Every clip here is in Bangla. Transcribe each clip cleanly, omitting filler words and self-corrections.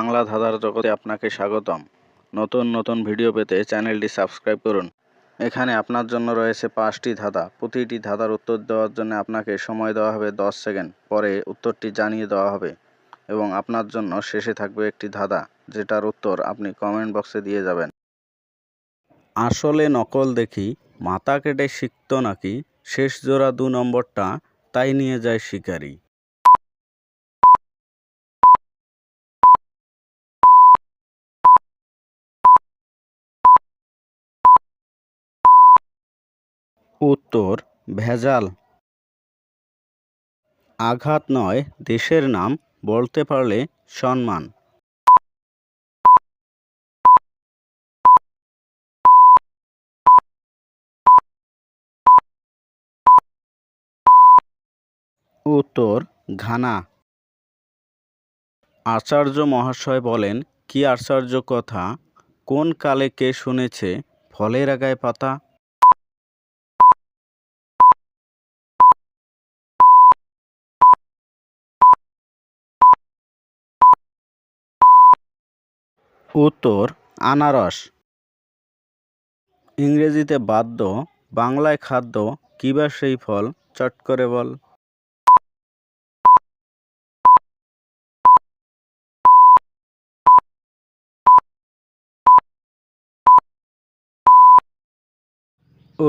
বাংলা ধাঁধার জগতে আপনাকে স্বাগতম। নতুন নতুন ভিডিও পেতে চ্যানেলটি সাবস্ক্রাইব করুন। এখানে আপনার জন্য রয়েছে 5টি ধাঁধা। প্রতিটি ধাঁধার উত্তর দেওয়ার জন্য আপনাকে সময় দেওয়া হবে 10 সেকেন্ড। পরে উত্তরটি জানিয়ে দেওয়া হবে এবং আপনার জন্য শেষে থাকবে একটি ধাঁধা, যেটার উত্তর আপনি কমেন্ট বক্সে দিয়ে যাবেন। আসলে নকল দেখি মাথা কেটে শিখতো নাকি, শেষ জোড়া 2 নম্বরটা তাই নিয়ে যায় শিকারি। উত্তর ভেজাল। আঘাত নয় দেশের নাম, বলতে পারলে সম্মান। উত্তর ঘানা। আচার্য মহাশয় বলেন, কি আশ্চর্য কথা, কোন কালে কে শুনেছে ফলের আগায় পাতা? উত্তর আনারস। ইংরেজিতে বাদ্য, বাংলায় খাদ্য, কিবা সেই ফল, চট করে বল।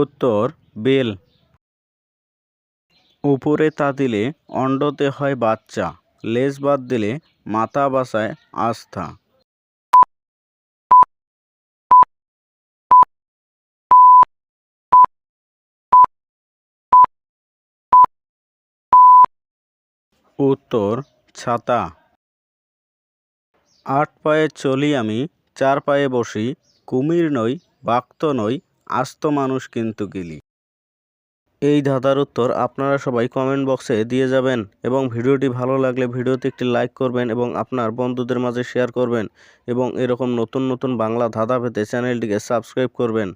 উত্তর বেল। উপরে তা দিলে অন্ডতে হয় বাচ্চা, লেজ বাদ দিলে মাথা বাসায় আস্থা। উত্তর ছাতা। 8 পায়ে চলি আমি, 4 পায়ে বসি, কুমির নই, বাঘ তো নই, আস্ত মানুষ কিন্তু গিলি। এই ধাঁধার উত্তর আপনারা সবাই কমেন্ট বক্সে দিয়ে যাবেন এবং ভিডিওটি ভালো লাগলে ভিডিওতে একটি লাইক করবেন এবং আপনার বন্ধুদের মাঝে শেয়ার করবেন এবং এরকম নতুন নতুন বাংলা ধাঁধা পেতে চ্যানেলটিকে সাবস্ক্রাইব করবেন।